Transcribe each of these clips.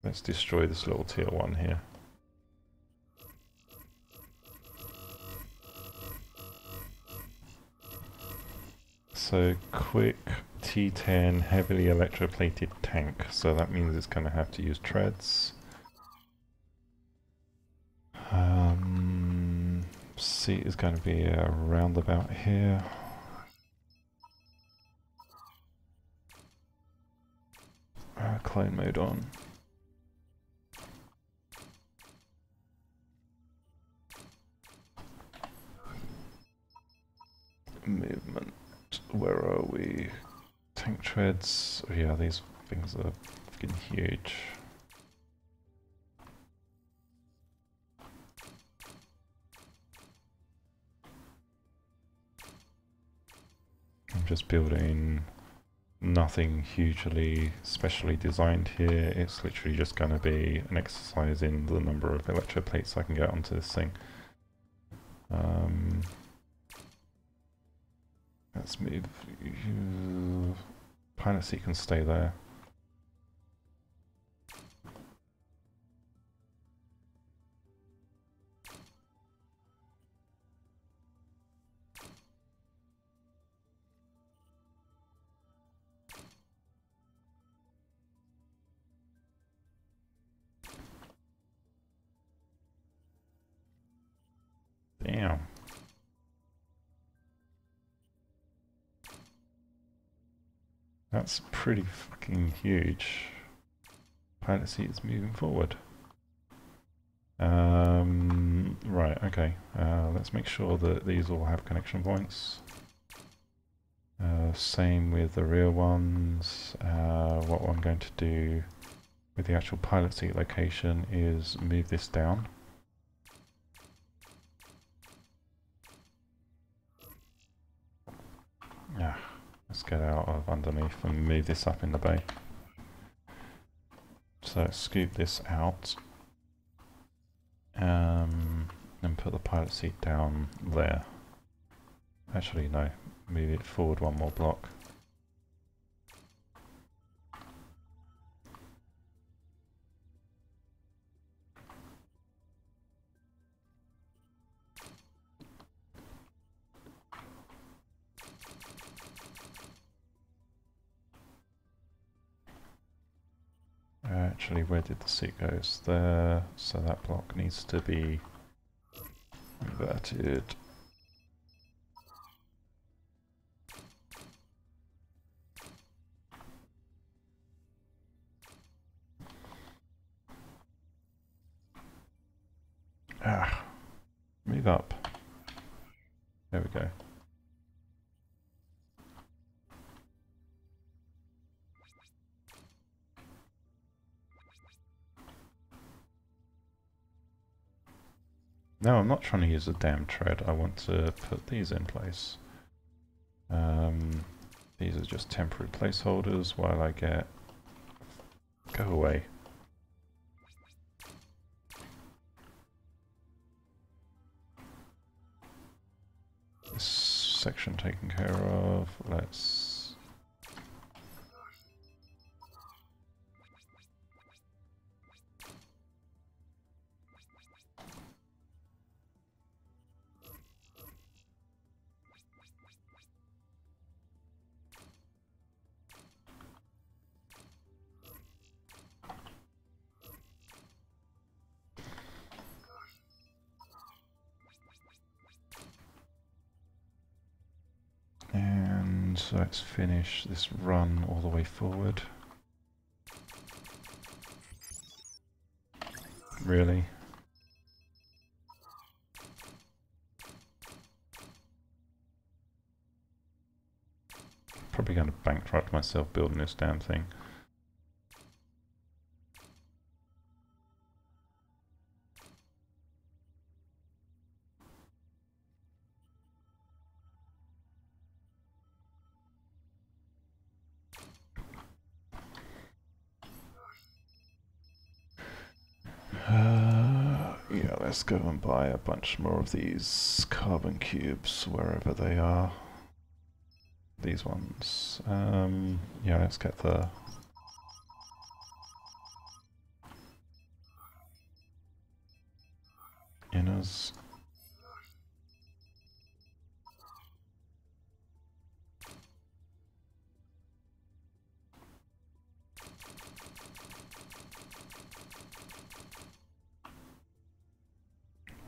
Let's destroy this little tier 1 here. So quick T10 heavily electroplated tank. So that means it's going to have to use treads. Seat is going to be around about here. Clone mode on. Movement. Where are we? Tank treads. Oh yeah, these things are fucking huge. I'm just building nothing hugely specially designed here. It's literally just going to be an exercise in the number of electroplates I can get onto this thing. Let's move you. Pilot seat can stay there. Damn. That's pretty fucking huge. Pilot seat is moving forward. Right, okay. Let's make sure that these all have connection points. Same with the rear ones. What I'm going to do with the actual pilot seat location is move this down. Let's get out of underneath and move this up in the bay. So scoop this out and put the pilot seat down there. Actually no, move it forward one more block. Actually, where did the seat go? It's there, so that block needs to be inverted. Move up. There we go. No, I'm not trying to use a damn tread. I want to put these in place. These are just temporary placeholders while I get... Go away. This section taken care of. Let's... So let's finish this run all the way forward. Really? Probably going to bankrupt myself building this damn thing. Yeah, let's go and buy a bunch more of these carbon cubes wherever they are. These ones. Yeah, let's get the inners.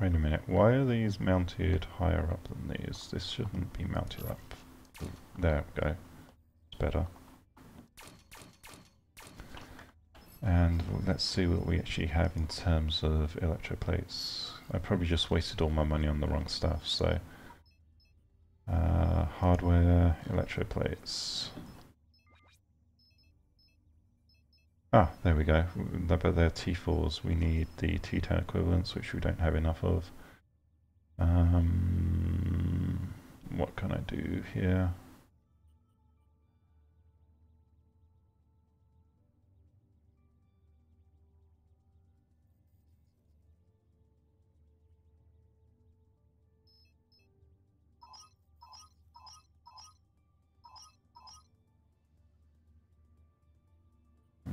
Wait a minute, why are these mounted higher up than these? This shouldn't be mounted up. There we go. It's better. And let's see what we actually have in terms of electroplates. I probably just wasted all my money on the wrong stuff, so... hardware, electroplates. Ah, there we go. But they're T4s. We need the T10 equivalents, which we don't have enough of. What can I do here?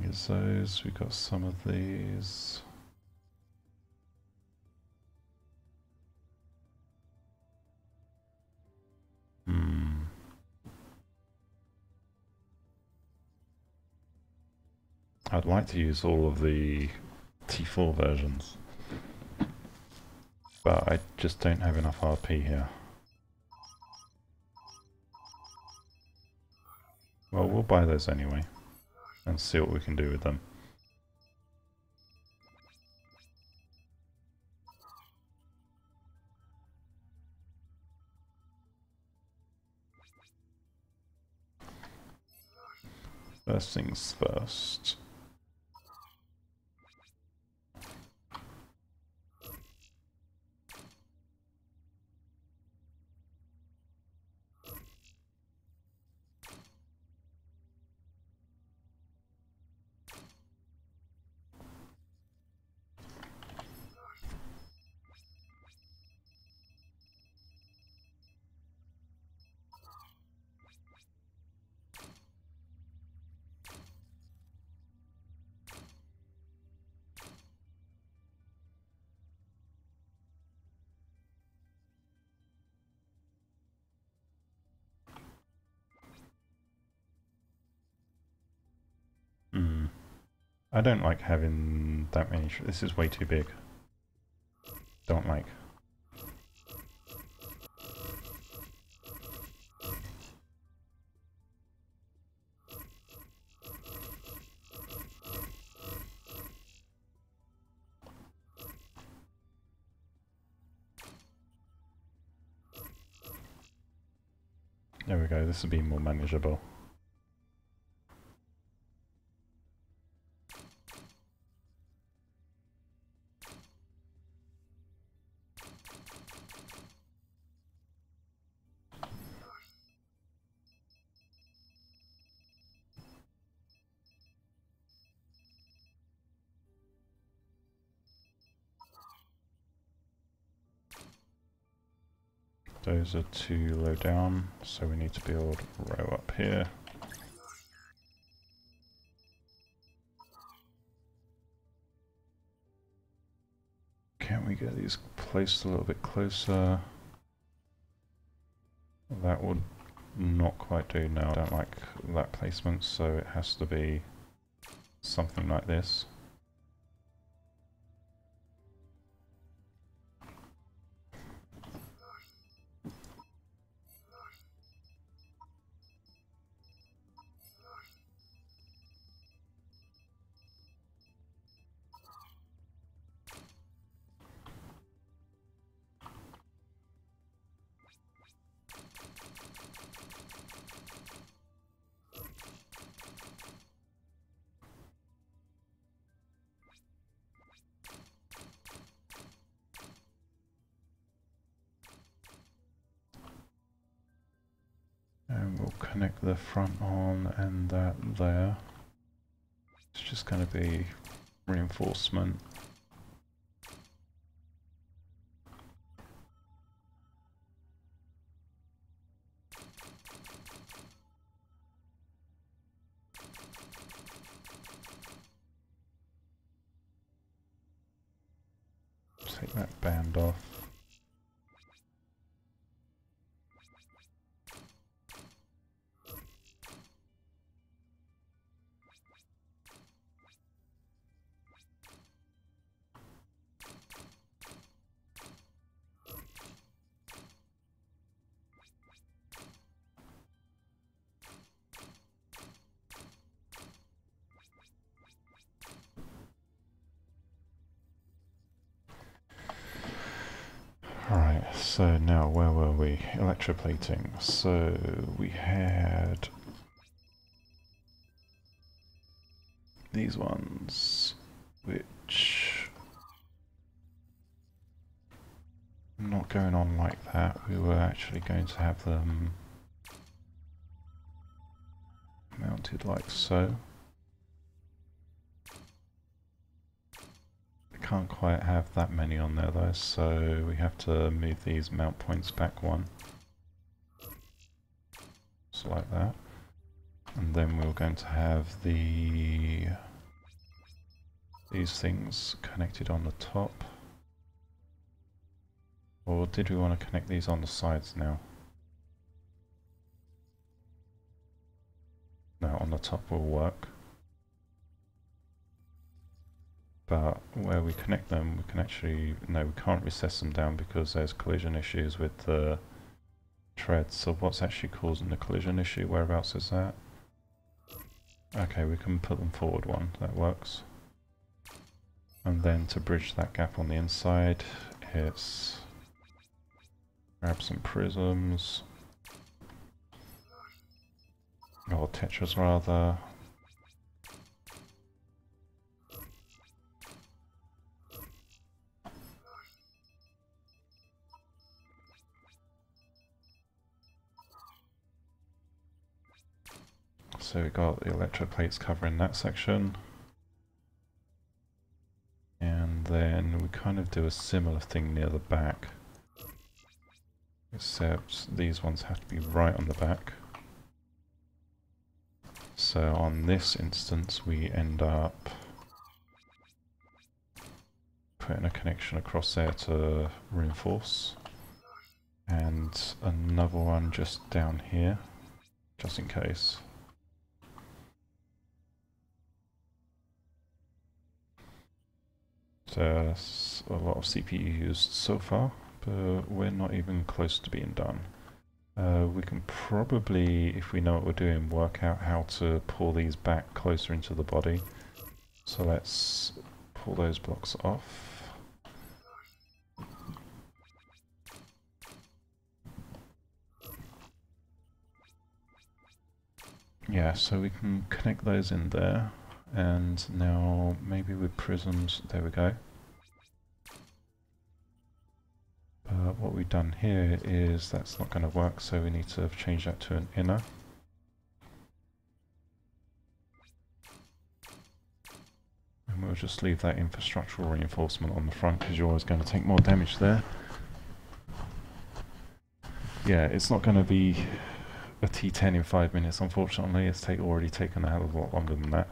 Here's those. We've got some of these. I'd like to use all of the T4 versions, but I just don't have enough RP here. Well, we'll buy those anyway, and see what we can do with them. First things first. I don't like having that many. This is way too big. Don't like. There we go, this will be more manageable. Those are too low down, so we need to build a row up here. Can we get these placed a little bit closer? That would not quite do now. I don't like that placement, so it has to be something like this. And we'll connect the front on and that there. It's just going to be reinforcement. take that band off. Alright, so now where were we? Electroplating. So we had these ones, which not going on like that. We were actually going to have them mounted like so. Can't quite have that many on there though, so we have to move these mount points back one. So like that. And then we're going to have these things connected on the top. Or did we want to connect these on the sides now? No, on the top will work. But where we connect them, we can actually, no, we can't recess them down because there's collision issues with the treads. So what's actually causing the collision issue? Whereabouts is that? Okay, we can put them forward one, that works. And then to bridge that gap on the inside, it's grab some prisms, or tetras rather. So we've got the electroplates covering that section. And then we kind of do a similar thing near the back. Except these ones have to be right on the back. So on this instance we end up putting a connection across there to reinforce. And another one just down here, just in case. There's a lot of CPU used so far, but we're not even close to being done. We can probably, if we know what we're doing, work out how to pull these back closer into the body. So let's pull those blocks off. Yeah, so we can connect those in there. And now maybe with prisms, there we go. But what we've done here is that's not going to work, so we need to change that to an inner. And we'll just leave that infrastructural reinforcement on the front because you're always going to take more damage there. Yeah, it's not going to be a T10 in 5 minutes, unfortunately. It's already taken a hell of a lot longer than that.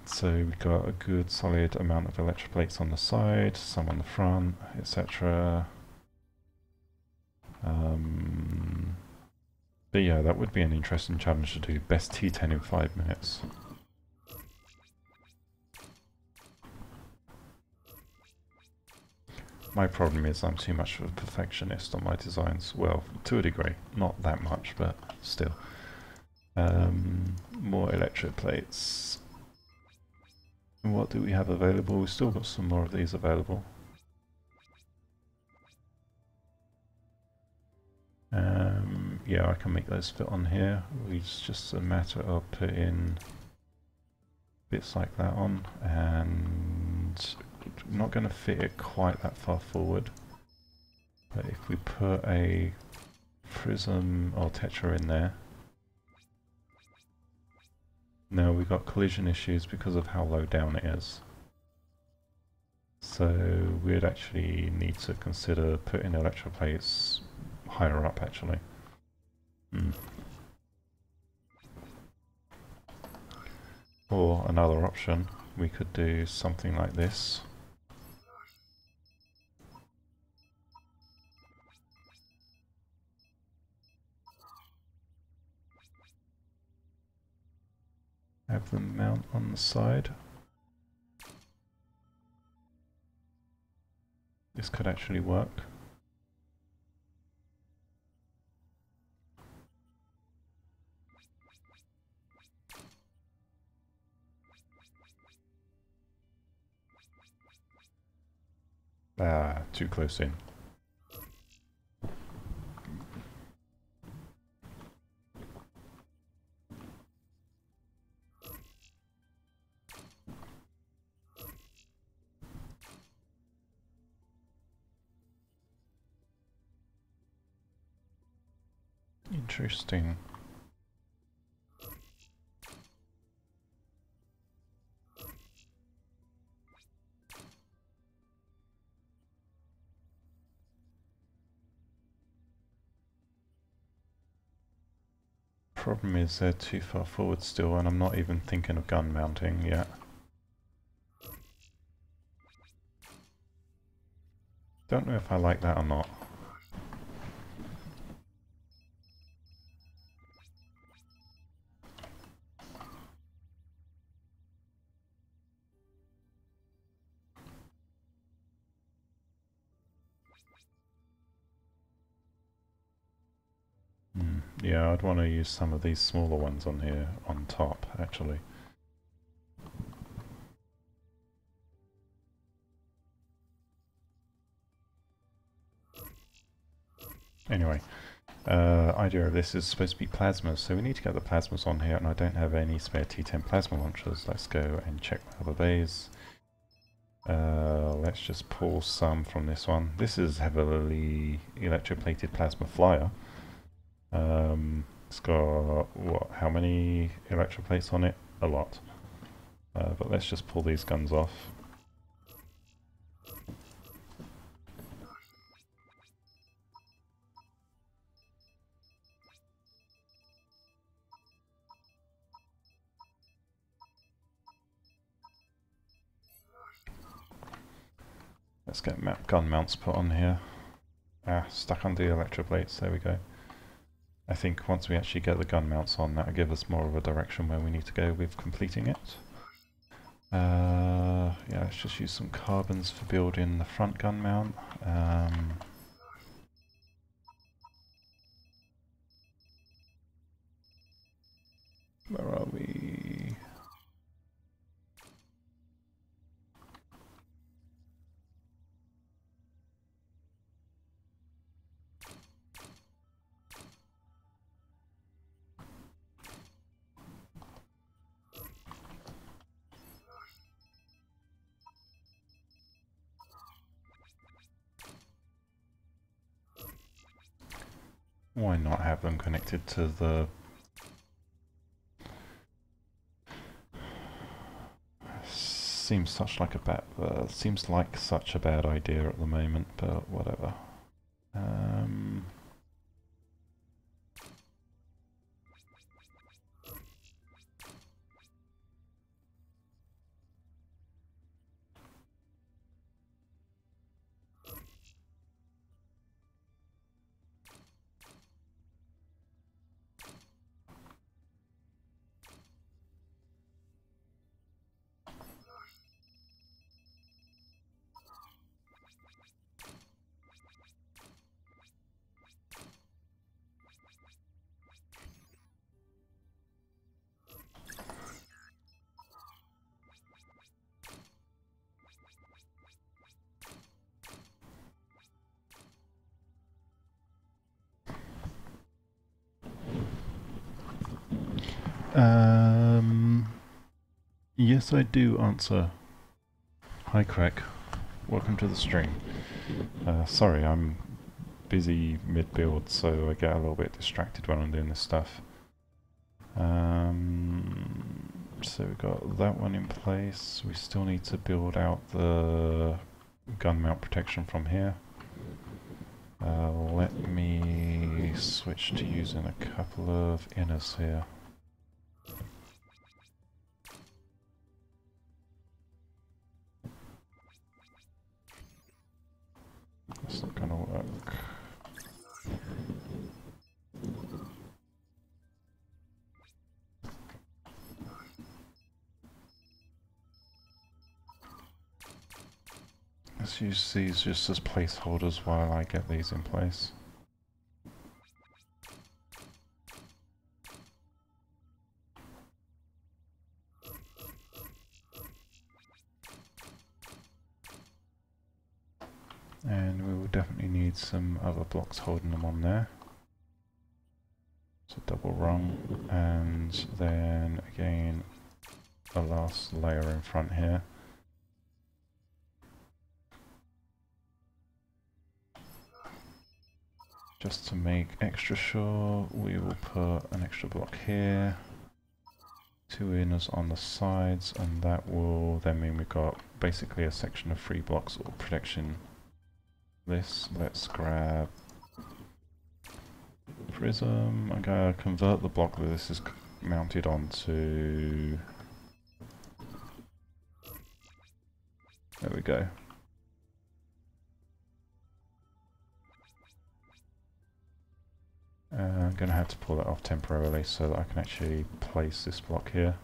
So we've got a good solid amount of electroplates on the side, some on the front, etc. But yeah, that would be an interesting challenge to do. Best T10 in 5 minutes. My problem is I'm too much of a perfectionist on my designs. Well, to a degree, not that much, but still. More electroplates. What do we have available? We've still got some more of these available. Yeah, I can make those fit on here. It's just a matter of putting bits like that on, and I'm not going to fit it quite that far forward. But if we put a prism or tetra in there, now we've got collision issues because of how low down it is. So we'd actually need to consider putting electroplates higher up actually. Or another option, we could do something like this. have them mount on the side. This could actually work. Ah, too close in. Interesting. Problem is they're too far forward still, and I'm not even thinking of gun mounting yet. Don't know if I like that or not. Yeah, I'd want to use some of these smaller ones on here, on top, actually. Anyway, idea of this is supposed to be plasmas, so we need to get the plasmas on here, and I don't have any spare T10 plasma launchers. Let's go and check my other bays. Let's just pull some from this one. This is heavily electroplated plasma flyer. It's got, what, how many electroplates on it? A lot. But let's just pull these guns off. Let's get gun mounts put on here. Ah, stuck on the electroplates, there we go. I think once we actually get the gun mounts on, that'll give us more of a direction where we need to go with completing it. Yeah, let's just use some carbons for building the front gun mount. Where are we? Why not have them connected to the... Seems like such a bad idea at the moment, but whatever. Yes, I do answer. Hi, Craig. Welcome to the stream. Sorry, I'm busy mid-build, so I get a little bit distracted when I'm doing this stuff. So we've got that one in place. We still need to build out the gun mount protection from here. Let me switch to using a couple of inners here. That's not gonna work. let's use these just as placeholders while I get these in place. And we will definitely need some other blocks holding them on there. So double rung, and then again a last layer in front here. Just to make extra sure, we will put an extra block here, 2 inners on the sides, and that will then mean we've got basically a section of 3 blocks or protection. This, let's grab prism. I'm going to convert the block that this is mounted onto. There we go. I'm going to have to pull that off temporarily so that I can actually place this block here.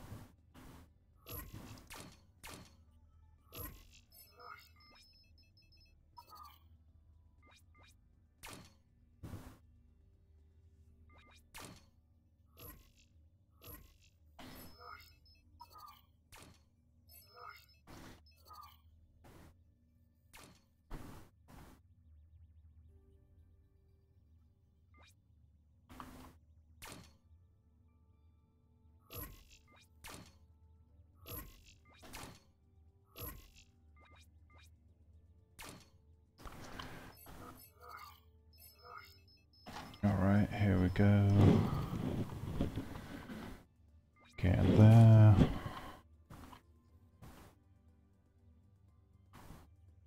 Alright, here we go. Get in there.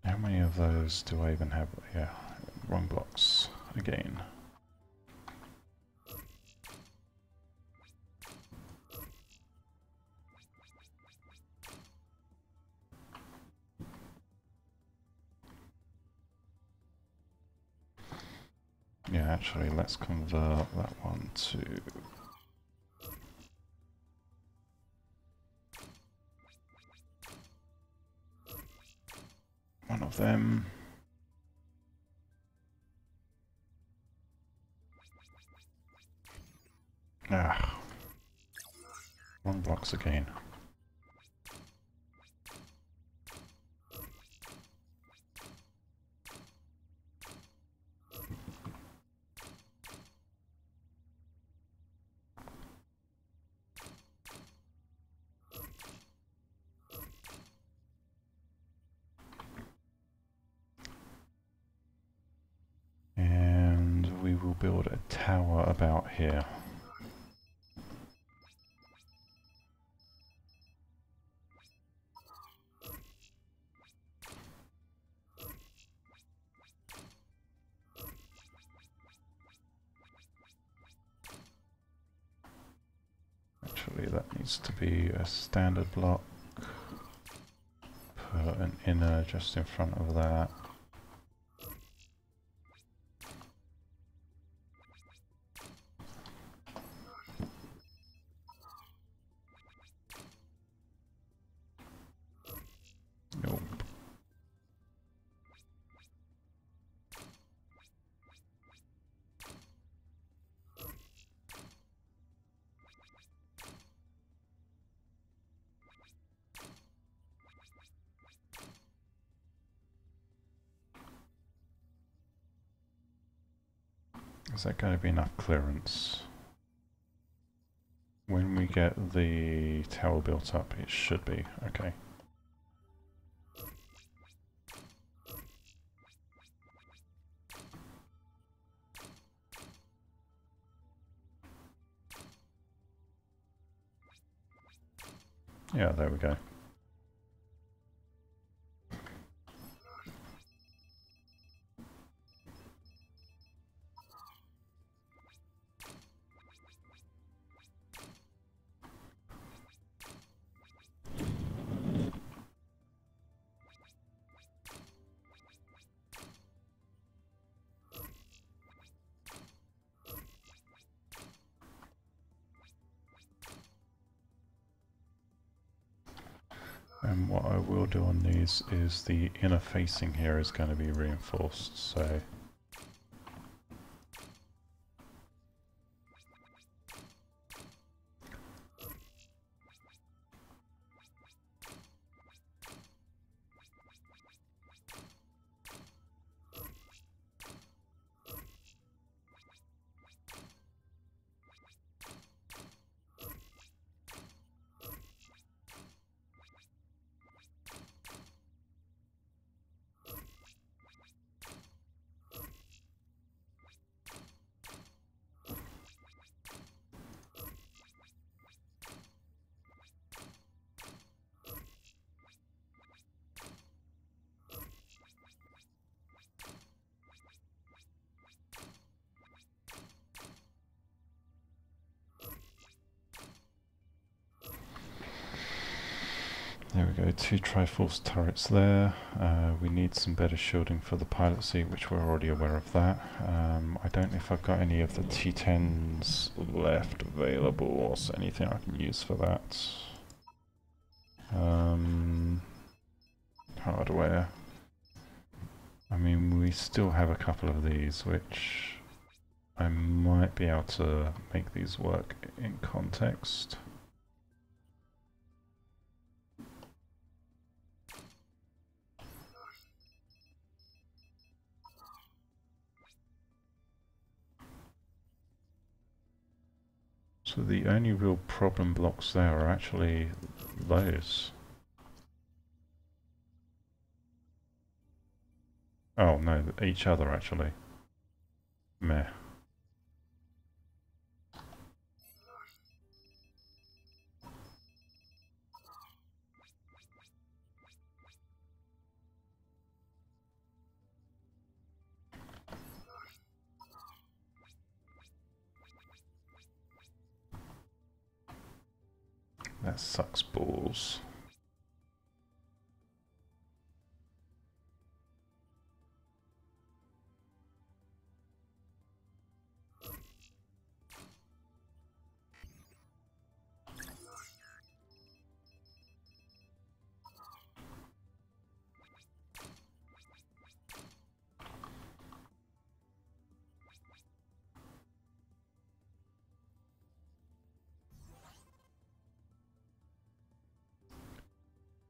How many of those do I even have? Yeah, wrong blocks again. Yeah, actually, let's convert that one to one of them. Ah, wrong blocks again. We will build a tower about here. Actually, that needs to be a standard block. Put an inner just in front of that. Nope. Is that going to be enough clearance? When we get the tower built up, it should be. Okay. Yeah, there we go. And what I will do on these is the inner facing here is going to be reinforced, so there we go, 2 Triforce turrets there. We need some better shielding for the pilot seat, which we're already aware of that. I don't know if I've got any of the T10s left available, or anything I can use for that. Hardware. I mean, we still have a couple of these, which I might be able to make these work in context. So the only real problem blocks there are actually those. Oh no, each other actually. Meh. That sucks balls.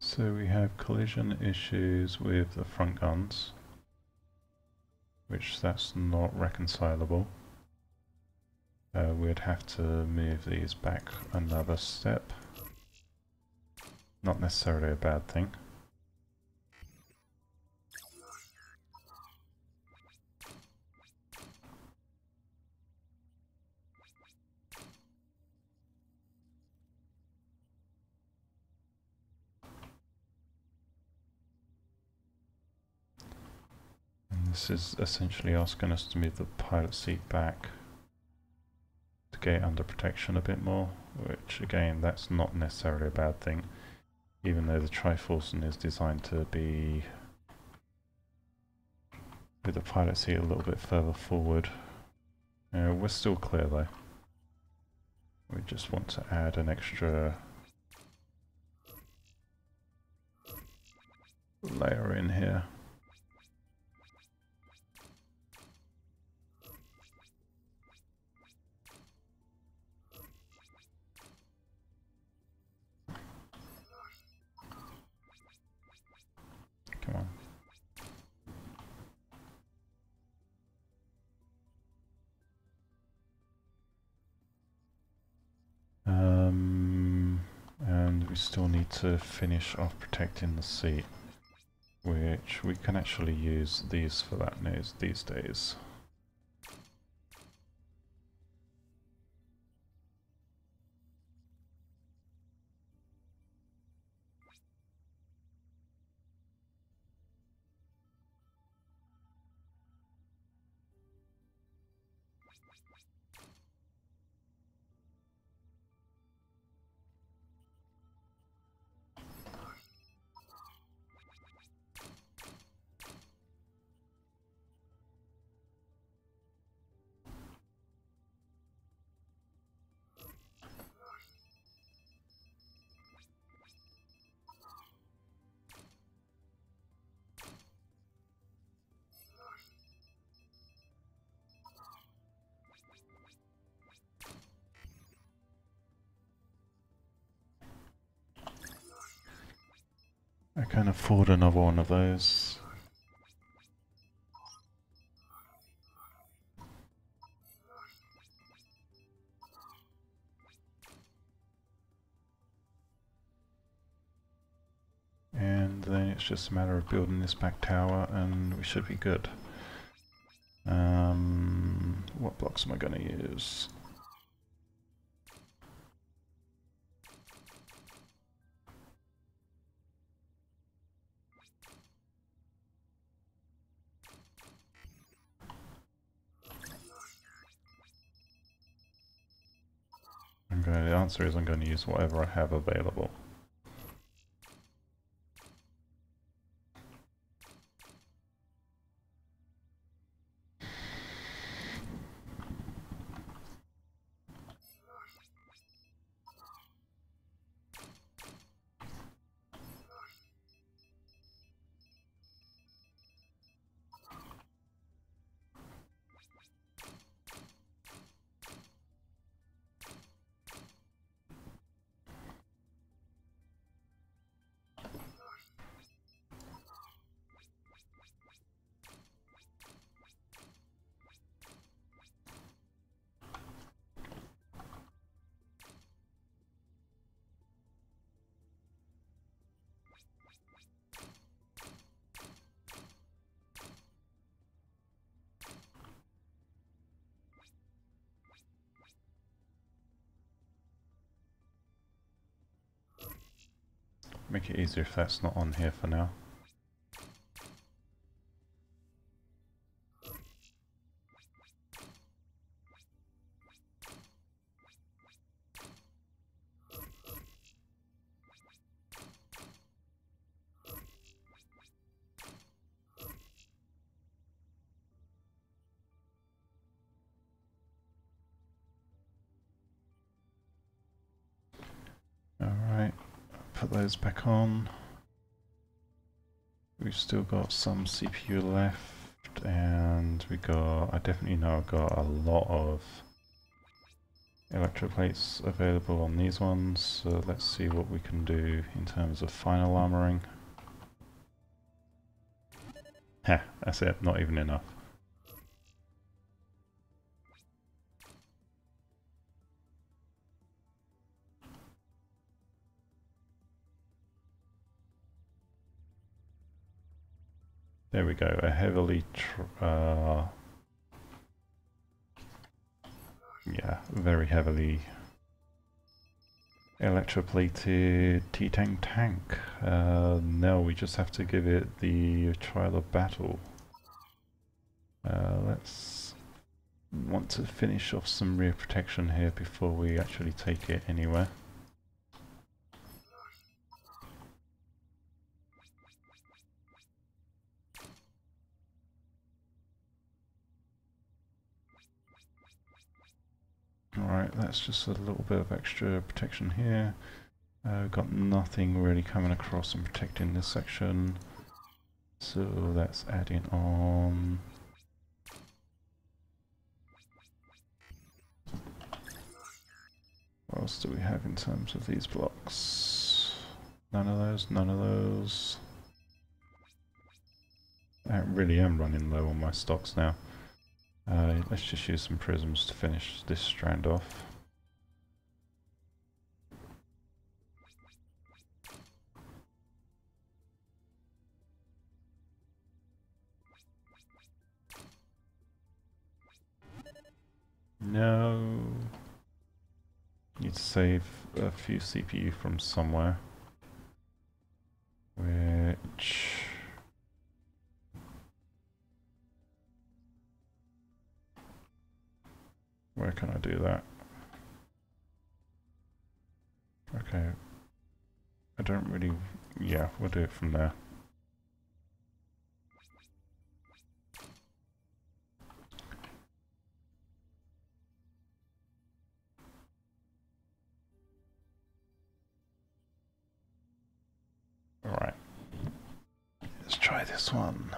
So we have collision issues with the front guns, which that's not reconcilable. We'd have to move these back another step. Not necessarily a bad thing. This is essentially asking us to move the pilot seat back to get under protection a bit more, which again, that's not necessarily a bad thing, even though the Triforce is designed to be with the pilot seat a little bit further forward. We're still clear though. We just want to add an extra layer in here. Come on. And we still need to finish off protecting the seat, which we can actually use these for that these days. I can afford another one of those. And then it's just a matter of building this back tower and we should be good. What blocks am I going to use? The answer is I'm going to use whatever I have available. Make it easier if that's not on here for now. Alright, put those back on. We've still got some CPU left, and I definitely know I've got a lot of electroplates available on these ones, so let's see what we can do in terms of final armoring. Heh, that's it, not even enough. There we go, a heavily, very heavily electroplated tank. Now we just have to give it the trial of battle. Let's want to finish off some rear protection here before we actually take it anywhere. Alright, that's just a little bit of extra protection here. Got nothing really coming across and protecting this section, so that's adding on. What else do we have in terms of these blocks? None of those, none of those. I really am running low on my stocks now. Let's just use some prisms to finish this strand off. No. Need to save a few CPU from somewhere. Which... where can I do that? Okay. I don't really... yeah, we'll do it from there. Alright. Let's try this one.